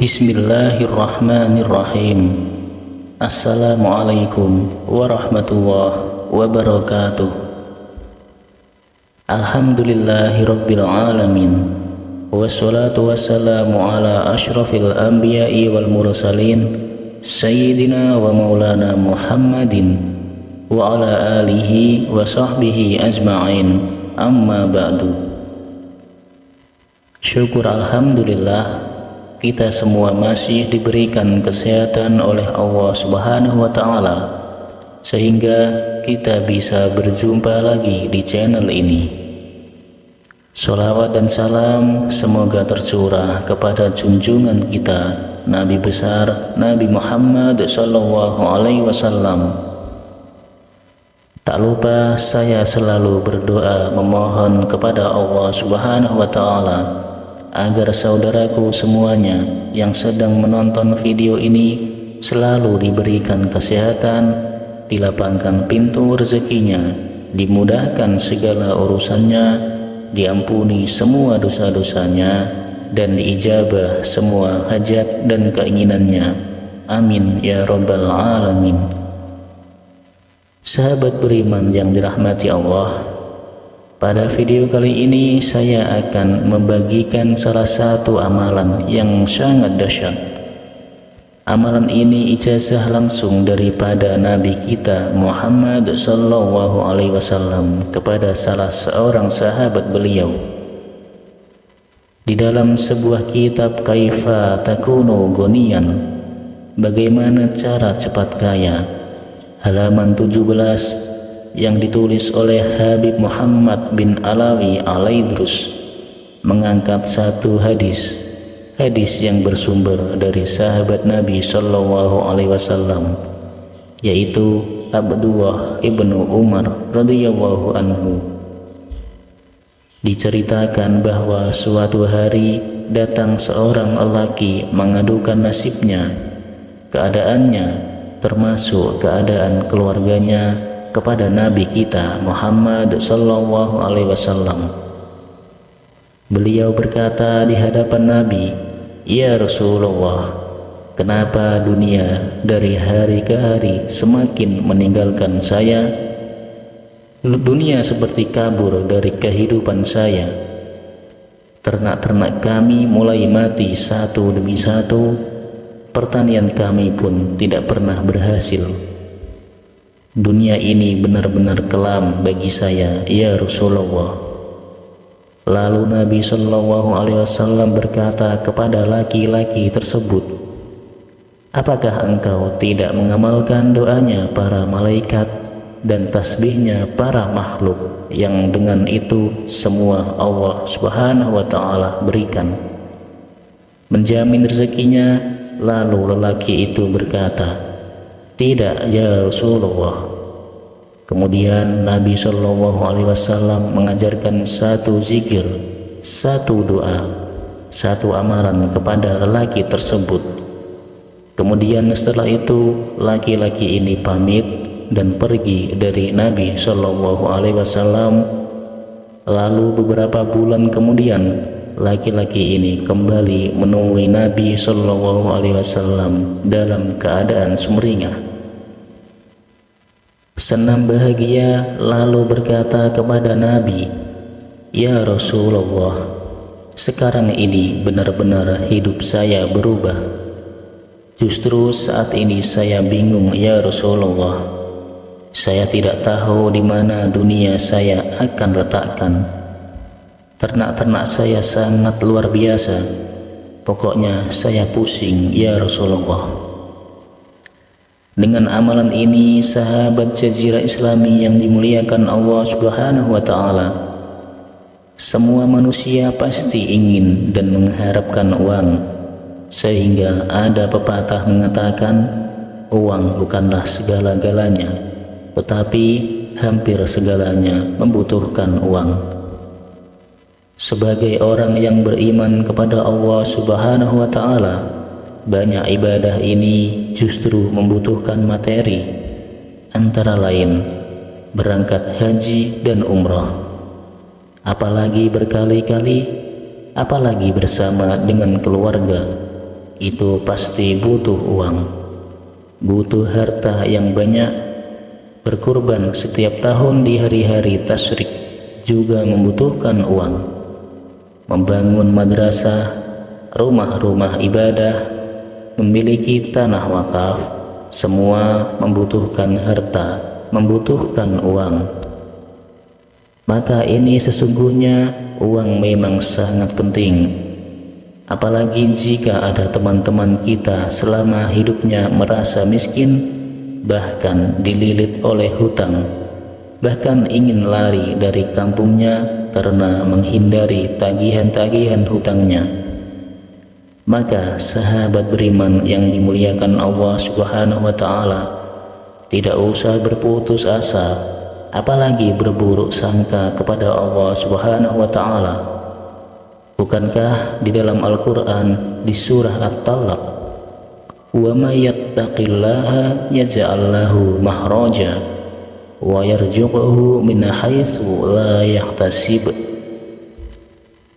Bismillahirrahmanirrahim. Assalamualaikum warahmatullahi wabarakatuh. Alhamdulillahirabbil alamin. Wassalatu wassalamu ala asyrafil anbiya'i wal mursalin sayyidina wa maulana Muhammadin wa ala alihi wa sahbihi ajma'in. Amma ba'du. Syukur alhamdulillah, kita semua masih diberikan kesehatan oleh Allah Subhanahu wa Ta'ala, sehingga kita bisa berjumpa lagi di channel ini. Sholawat dan salam semoga tercurah kepada junjungan kita, Nabi besar Nabi Muhammad Sallallahu Alaihi Wasallam. Tak lupa saya selalu berdoa memohon kepada Allah Subhanahu wa Ta'ala agar saudaraku semuanya yang sedang menonton video ini selalu diberikan kesehatan, dilapangkan pintu rezekinya, dimudahkan segala urusannya, diampuni semua dosa-dosanya, dan diijabah semua hajat dan keinginannya. Amin ya rabbal alamin. Sahabat beriman yang dirahmati Allah, pada video kali ini saya akan membagikan salah satu amalan yang sangat dahsyat. Amalan ini ijazah langsung daripada Nabi kita Muhammad Sallallahu Alaihi Wasallam kepada salah seorang sahabat beliau. Di dalam sebuah kitab Kaifa Takunu Ghaniyan, bagaimana cara cepat kaya, halaman 17, yang ditulis oleh Habib Muhammad bin Alawi Al-Idrus, mengangkat satu hadis yang bersumber dari sahabat Nabi Sallallahu Alaihi Wasallam, yaitu Abdullah ibnu Umar radhiyallahu anhu. Diceritakan bahwa suatu hari datang seorang lelaki mengadukan nasibnya, keadaannya termasuk keadaan keluarganya, kepada Nabi kita Muhammad Sallallahu Alaihi Wasallam. Beliau berkata di hadapan Nabi, "Ya Rasulullah, kenapa dunia dari hari ke hari semakin meninggalkan saya? Dunia seperti kabur dari kehidupan saya. Ternak-ternak kami mulai mati satu demi satu, pertanian kami pun tidak pernah berhasil. Dunia ini benar-benar kelam bagi saya, ya Rasulullah." Lalu Nabi Sallallahu Alaihi Wasallam berkata kepada laki-laki tersebut, "Apakah engkau tidak mengamalkan doanya para malaikat dan tasbihnya para makhluk yang dengan itu semua Allah Subhanahu wa Ta'ala berikan, menjamin rezekinya?" Lalu lelaki itu berkata, "Tidak ya Rasulullah." Kemudian Nabi Shallallahu Alaihi Wasallam mengajarkan satu zikir, satu doa, satu amalan kepada lelaki tersebut. Kemudian setelah itu laki-laki ini pamit dan pergi dari Nabi Shallallahu Alaihi Wasallam. Lalu beberapa bulan kemudian laki-laki ini kembali menemui Nabi Shallallahu Alaihi Wasallam dalam keadaan sumringah, senang bahagia, lalu berkata kepada Nabi, "Ya Rasulullah, sekarang ini benar-benar hidup saya berubah. Justru saat ini saya bingung ya Rasulullah. Saya tidak tahu di mana dunia saya akan letakkan. Ternak-ternak saya sangat luar biasa. Pokoknya saya pusing ya Rasulullah." Dengan amalan ini, sahabat Jazirah Islami yang dimuliakan Allah Subhanahu wa Ta'ala, semua manusia pasti ingin dan mengharapkan uang, sehingga ada pepatah mengatakan, uang bukanlah segala-galanya, tetapi hampir segalanya membutuhkan uang. Sebagai orang yang beriman kepada Allah Subhanahu wa Ta'ala, banyak ibadah ini justru membutuhkan materi, antara lain berangkat haji dan umrah. Apalagi berkali-kali, apalagi bersama dengan keluarga. itu pasti butuh uang, butuh harta yang banyak. Berkurban setiap tahun di hari-hari tasyrik juga membutuhkan uang. Membangun madrasah, rumah-rumah ibadah, memiliki tanah wakaf, semua membutuhkan harta, membutuhkan uang. Maka ini sesungguhnya uang memang sangat penting. Apalagi jika ada teman-teman kita selama hidupnya merasa miskin, bahkan dililit oleh hutang, bahkan ingin lari dari kampungnya karena menghindari tagihan-tagihan hutangnya. Maka sahabat beriman yang dimuliakan Allah Subhanahu wa Ta'ala, tidak usah berputus asa, apalagi berburuk sangka kepada Allah Subhanahu wa Ta'ala. Bukankah di dalam Al-Quran di surah At-Talaq, wa may yattaqillaha yaj'al lahu makhraja wa yarzuqhu min haitsu la yahtasib,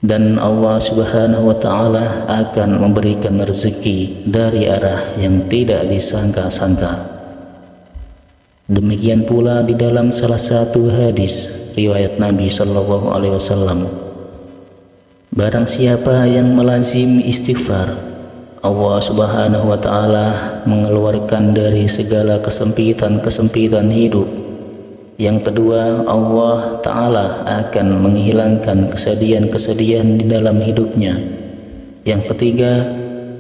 dan Allah Subhanahu wa Ta'ala akan memberikan rezeki dari arah yang tidak disangka-sangka. Demikian pula di dalam salah satu hadis riwayat Nabi Shallallahu Alaihi Wasallam, barang siapa yang melazim istighfar, Allah Subhanahu wa Ta'ala mengeluarkan dari segala kesempitan hidup. Yang kedua, Allah Ta'ala akan menghilangkan kesedihan-kesedihan di dalam hidupnya. Yang ketiga,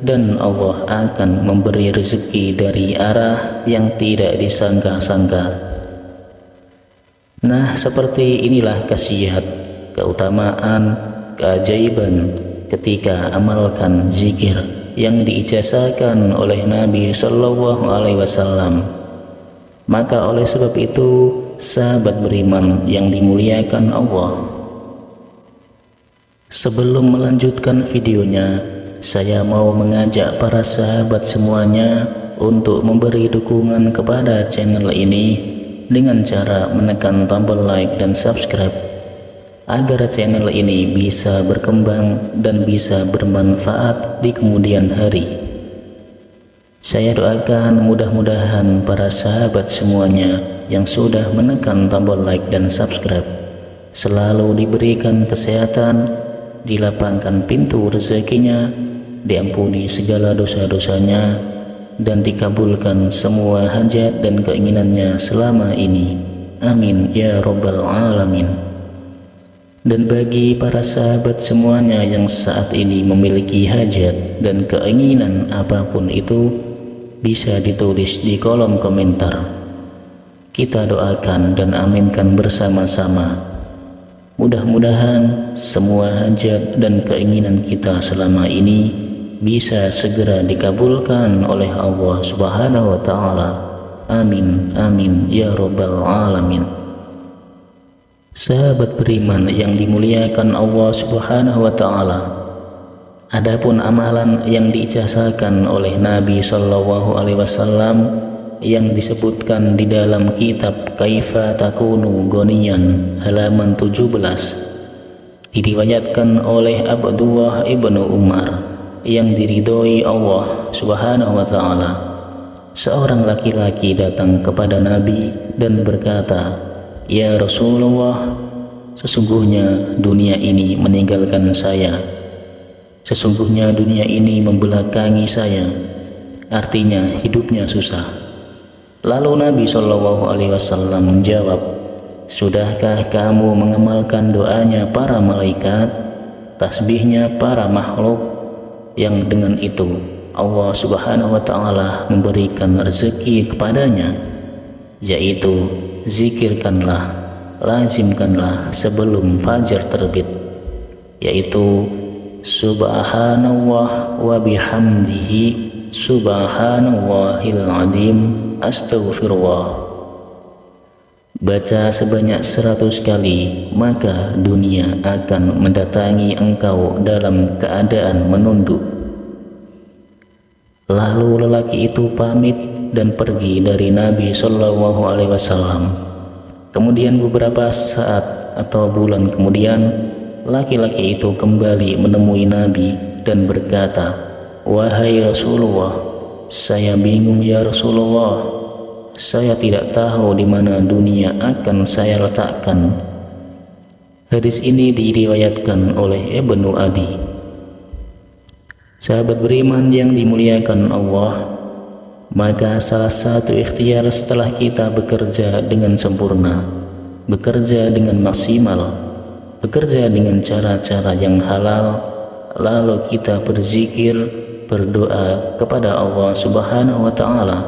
dan Allah akan memberi rezeki dari arah yang tidak disangka-sangka. Nah, seperti inilah khasiat, keutamaan, keajaiban ketika amalkan zikir yang diijazahkan oleh Nabi Shallallahu Alaihi Wasallam. Maka oleh sebab itu, sahabat beriman yang dimuliakan Allah, sebelum melanjutkan videonya, saya mau mengajak para sahabat semuanya untuk memberi dukungan kepada channel ini dengan cara menekan tombol like dan subscribe agar channel ini bisa berkembang dan bisa bermanfaat di kemudian hari. Saya doakan mudah-mudahan para sahabat semuanya yang sudah menekan tombol like dan subscribe selalu diberikan kesehatan, dilapangkan pintu rezekinya, diampuni segala dosa-dosanya, dan dikabulkan semua hajat dan keinginannya selama ini. Amin ya Rabbal Alamin. Dan bagi para sahabat semuanya yang saat ini memiliki hajat dan keinginan apapun itu, bisa ditulis di kolom komentar. Kita doakan dan aminkan bersama-sama. Mudah-mudahan semua hajat dan keinginan kita selama ini bisa segera dikabulkan oleh Allah Subhanahu wa Ta'ala. Amin, amin ya Rabbal Alamin. Sahabat beriman yang dimuliakan Allah Subhanahu wa Ta'ala, adapun amalan yang diijazahkan oleh Nabi Shallallahu Alaihi Wasallam yang disebutkan di dalam kitab Kaifa Takunu Ghaniyan halaman 17, diriwayatkan oleh Abdullah ibnu Umar yang diridhoi Allah Subhanahu wa Ta'ala. Seorang laki-laki datang kepada Nabi dan berkata, "Ya Rasulullah, sesungguhnya dunia ini meninggalkan saya. Sesungguhnya dunia ini membelakangi saya. Artinya hidupnya susah." Lalu Nabi Shallallahu Alaihi Wasallam menjawab, "Sudahkah kamu mengamalkan doanya para malaikat, tasbihnya para makhluk, yang dengan itu Allah Subhanahu wa Ta'ala memberikan rezeki kepadanya, yaitu zikirkanlah, lazimkanlah sebelum fajar terbit, yaitu subhanallah wa bihamdihi subhanallahil azim astaghfirullah." Baca sebanyak 100 kali, maka dunia akan mendatangi engkau dalam keadaan menunduk. Lalu lelaki itu pamit dan pergi dari Nabi Shallallahu Alaihi Wasallam. Kemudian beberapa saat atau bulan kemudian, laki-laki itu kembali menemui Nabi dan berkata, "Wahai Rasulullah, saya bingung ya Rasulullah. Saya tidak tahu di mana dunia akan saya letakkan." Hadis ini diriwayatkan oleh Ibnu Adi. Sahabat beriman yang dimuliakan Allah, maka salah satu ikhtiar setelah kita bekerja dengan sempurna, bekerja dengan maksimal, bekerja dengan cara-cara yang halal, lalu kita berzikir, berdoa kepada Allah Subhanahu wa Ta'ala.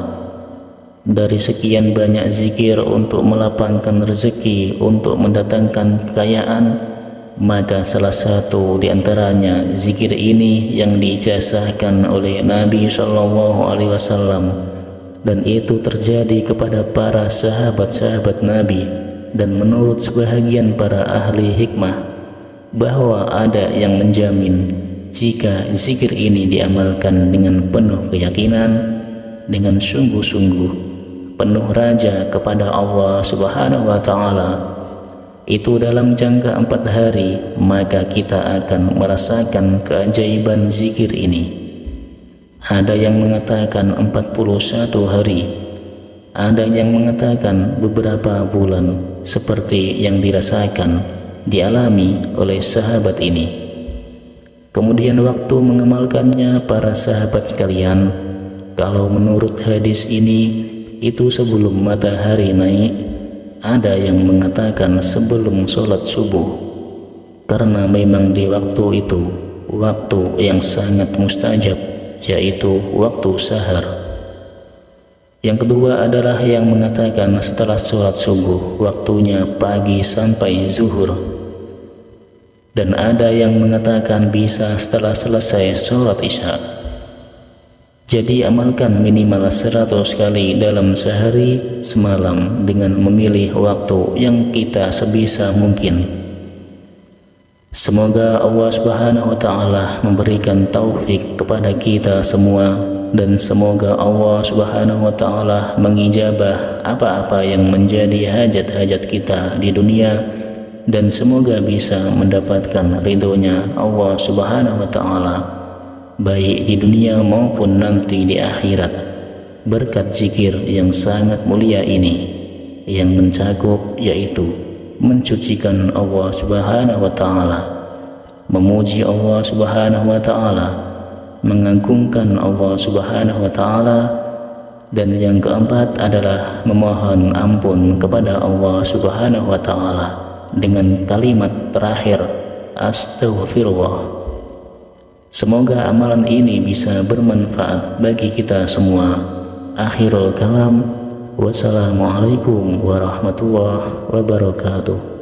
Dari sekian banyak zikir untuk melapangkan rezeki, untuk mendatangkan kekayaan, maka salah satu di antaranya zikir ini yang diijazahkan oleh Nabi SAW, dan itu terjadi kepada para sahabat-sahabat Nabi. Dan menurut sebahagian para ahli hikmah, bahwa ada yang menjamin jika zikir ini diamalkan dengan penuh keyakinan, dengan sungguh-sungguh, penuh raja kepada Allah Subhanahu wa Ta'ala, itu dalam jangka 4 hari, maka kita akan merasakan keajaiban zikir ini. Ada yang mengatakan 41 hari, ada yang mengatakan beberapa bulan, seperti yang dirasakan, dialami oleh sahabat ini. Kemudian waktu mengamalkannya para sahabat sekalian, kalau menurut hadis ini, itu sebelum matahari naik, ada yang mengatakan sebelum sholat subuh, karena memang di waktu itu waktu yang sangat mustajab, yaitu waktu sahar. Yang kedua adalah yang mengatakan setelah sholat subuh, waktunya pagi sampai zuhur. Dan ada yang mengatakan bisa setelah selesai sholat isya. Jadi amalkan minimal 100 kali dalam sehari semalam dengan memilih waktu yang kita sebisa mungkin. Semoga Allah Subhanahu wa Ta'ala memberikan taufik kepada kita semua, dan semoga Allah Subhanahu wa Ta'ala mengijabah apa-apa yang menjadi hajat-hajat kita di dunia, dan semoga bisa mendapatkan ridhonya Allah Subhanahu wa Ta'ala, baik di dunia maupun nanti di akhirat, berkat zikir yang sangat mulia ini, yang mencakup yaitu mencucikan Allah Subhanahu wa Ta'ala, memuji Allah Subhanahu wa Ta'ala, mengagungkan Allah Subhanahu wa Ta'ala, dan yang keempat adalah memohon ampun kepada Allah Subhanahu wa Ta'ala dengan kalimat terakhir astaghfirullah. Semoga amalan ini bisa bermanfaat bagi kita semua. Akhirul kalam, wassalamualaikum warahmatullahi wabarakatuh.